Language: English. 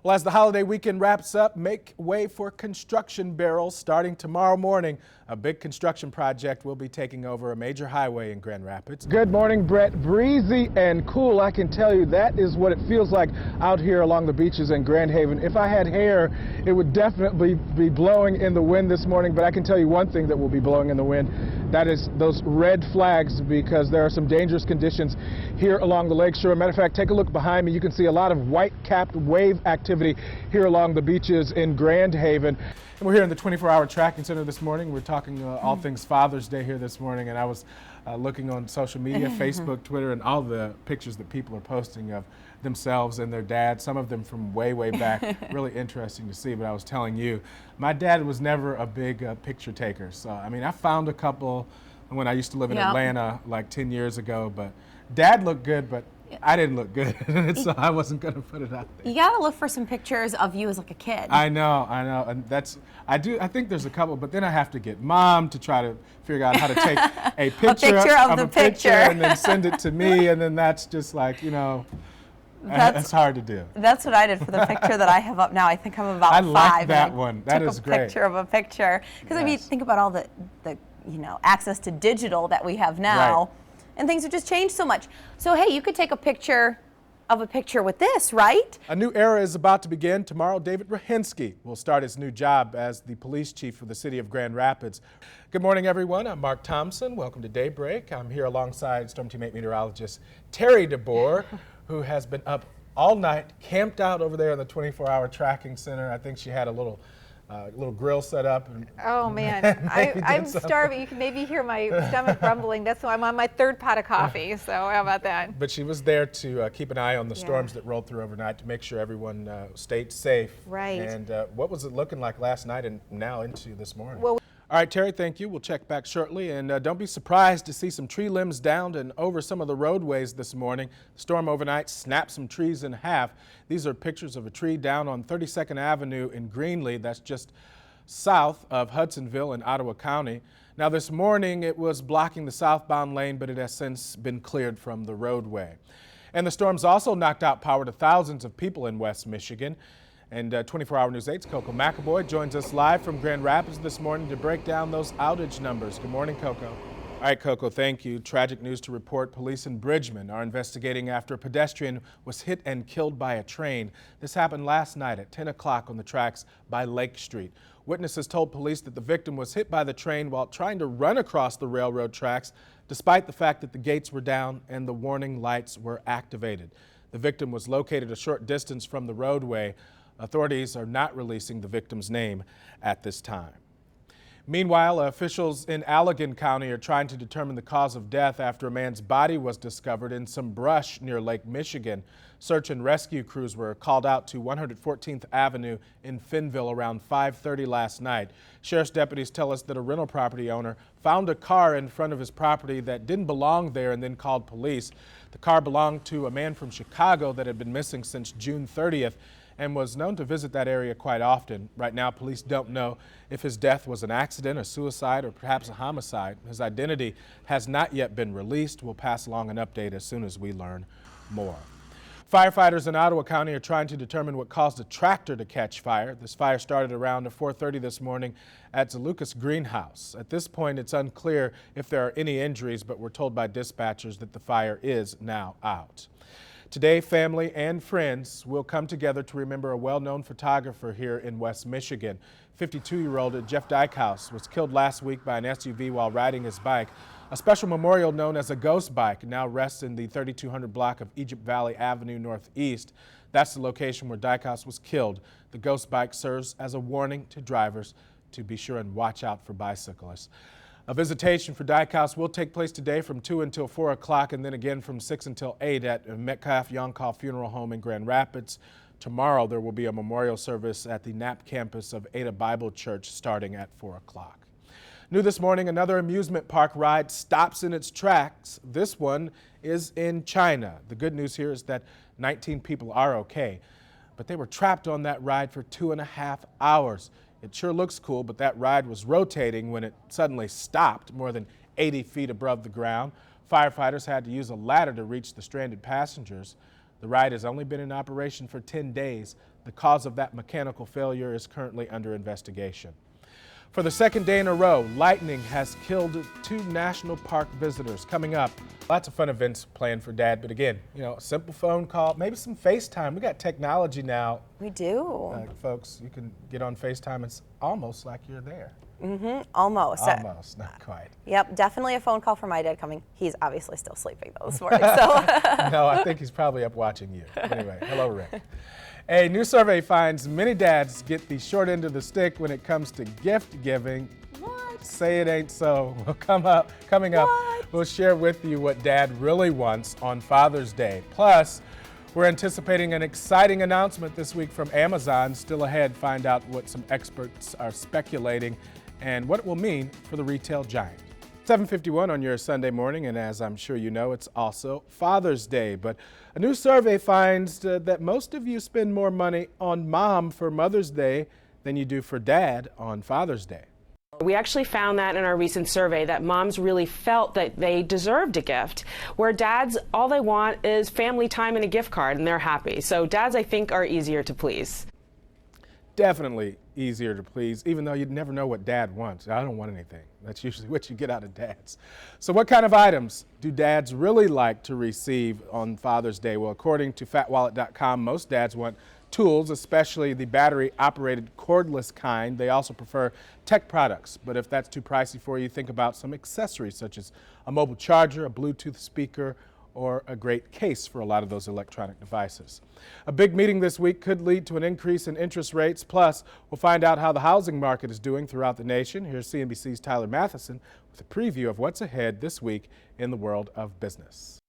Well, as the holiday weekend wraps up, make way for construction barrels. Starting tomorrow morning, a big construction project will be taking over a major highway in Grand Rapids. Good morning, Brett. Breezy and cool. I can tell you that is what it feels like out here along the beaches in Grand Haven. If I had hair, it would definitely be blowing in the wind this morning, but I can tell you one thing that will be blowing in the wind. That is those red flags, because there are some dangerous conditions here along the lakeshore. Matter of fact, take a look behind me. You can see a lot of white-capped wave activity here along the beaches in Grand Haven. And we're here in the 24-hour tracking center this morning. We're talking all things Father's Day here this morning, and I was looking on social media, Facebook, Twitter, and all the pictures that people are posting of themselves and their dad, some of them from way, way back. Really interesting to see, but I was telling you, my dad was never a big picture taker. So, I mean, I found a couple when I used to live in Atlanta like 10 years ago, but Dad looked good, but I didn't look good, so I wasn't going to put it out there. You gotta look for some pictures of you as like a kid. I know, and I think there's a couple, but then I have to get Mom to try to figure out how to take a picture, of the picture and then send it to me, and then that's just like, you know, that's hard to do. That's what I did for the picture that I have up now. I think I'm about 5. I like that one. That is great. Took a picture of a picture, because I mean, think about all the access to digital that we have now. Right. And things have just changed so much. So hey, you could take a picture of a picture with this, right? A new era is about to begin. Tomorrow, David Rohinsky will start his new job as the police chief for the city of Grand Rapids. Good morning, everyone. I'm Mark Thompson. Welcome to Daybreak. I'm here alongside Storm Team 8 meteorologist Terry DeBoer, who has been up all night, camped out over there in the 24-hour tracking center. I think she had a little grill set up. And oh man, I'm starving. You can maybe hear my stomach rumbling. That's why I'm on my 3rd pot of coffee. So how about that? But she was there to keep an eye on the storms that rolled through overnight to make sure everyone stayed safe. Right. And what was it looking like last night and now into this morning? Well, all right, Terry, thank you. We'll check back shortly. And don't be surprised to see some tree limbs downed and over some of the roadways this morning. The storm overnight snapped some trees in half. These are pictures of a tree down on 32nd Avenue in Greenlee. That's just south of Hudsonville in Ottawa County. Now, this morning it was blocking the southbound lane, but it has since been cleared from the roadway. And the storms also knocked out power to thousands of people in West Michigan. And 24-Hour News 8's Coco McAvoy joins us live from Grand Rapids this morning to break down those outage numbers. Good morning, Coco. All right, Coco, thank you. Tragic news to report. Police in Bridgman are investigating after a pedestrian was hit and killed by a train. This happened last night at 10 o'clock on the tracks by Lake Street. Witnesses told police that the victim was hit by the train while trying to run across the railroad tracks, despite the fact that the gates were down and the warning lights were activated. The victim was located a short distance from the roadway. Authorities are not releasing the victim's name at this time. Meanwhile, officials in Allegan County are trying to determine the cause of death after a man's body was discovered in some brush near Lake Michigan. Search and rescue crews were called out to 114th Avenue in Finnville around 5:30 last night. Sheriff's deputies tell us that a rental property owner found a car in front of his property that didn't belong there and then called police. The car belonged to a man from Chicago that had been missing since June 30th. And was known to visit that area quite often. Right now, police don't know if his death was an accident, a suicide, or perhaps a homicide. His identity has not yet been released. We'll pass along an update as soon as we learn more. Firefighters in Ottawa County are trying to determine what caused a tractor to catch fire. This fire started around 4:30 this morning at Zalukas Greenhouse. At this point, it's unclear if there are any injuries, but we're told by dispatchers that the fire is now out. Today, family and friends will come together to remember a well-known photographer here in West Michigan. 52-year-old Jeff Dykhouse was killed last week by an SUV while riding his bike. A special memorial known as a ghost bike now rests in the 3200 block of Egypt Valley Avenue Northeast. That's the location where Dykhouse was killed. The ghost bike serves as a warning to drivers to be sure and watch out for bicyclists. A visitation for Dykhouse will take place today from 2 until 4 o'clock and then again from 6 until 8 at Metcalf Yonkall Funeral Home in Grand Rapids. Tomorrow there will be a memorial service at the Knapp campus of Ada Bible Church starting at 4 o'clock. New this morning, another amusement park ride stops in its tracks. This one is in China. The good news here is that 19 people are okay, but they were trapped on that ride for 2.5 hours. It sure looks cool, but that ride was rotating when it suddenly stopped more than 80 feet above the ground. Firefighters had to use a ladder to reach the stranded passengers. The ride has only been in operation for 10 days. The cause of that mechanical failure is currently under investigation. For the second day in a row, lightning has killed 2 national park visitors. Coming up, lots of fun events planned for Dad, but again, a simple phone call, maybe some FaceTime. We got technology now. We do. Folks, you can get on FaceTime. It's almost like you're there. Almost. Almost, not quite. Yep, definitely a phone call from my dad coming. He's obviously still sleeping though this morning, so. No, I think he's probably up watching you. Anyway, hello, Rick. A new survey finds many dads get the short end of the stick when it comes to gift giving. What? Say it ain't so. Well, coming up, we'll share with you what Dad really wants on Father's Day. Plus, we're anticipating an exciting announcement this week from Amazon. Still ahead, find out what some experts are speculating and what it will mean for the retail giant. 7:51 on your Sunday morning, and as I'm sure you know, it's also Father's Day. But a new survey finds that most of you spend more money on Mom for Mother's Day than you do for Dad on Father's Day. We actually found that in our recent survey that moms really felt that they deserved a gift, where dads, all they want is family time and a gift card, and they're happy. So dads, I think, are easier to please. Definitely easier to please, even though you'd never know what Dad wants. I don't want anything. That's usually what you get out of dads. So what kind of items do dads really like to receive on Father's Day? Well, according to fatwallet.com, most dads want tools, especially the battery-operated cordless kind. They also prefer tech products. But if that's too pricey for you, think about some accessories such as a mobile charger, a Bluetooth speaker, or a great case for a lot of those electronic devices. A big meeting this week could lead to an increase in interest rates. Plus, we'll find out how the housing market is doing throughout the nation. Here's CNBC's Tyler Matheson with a preview of what's ahead this week in the world of business.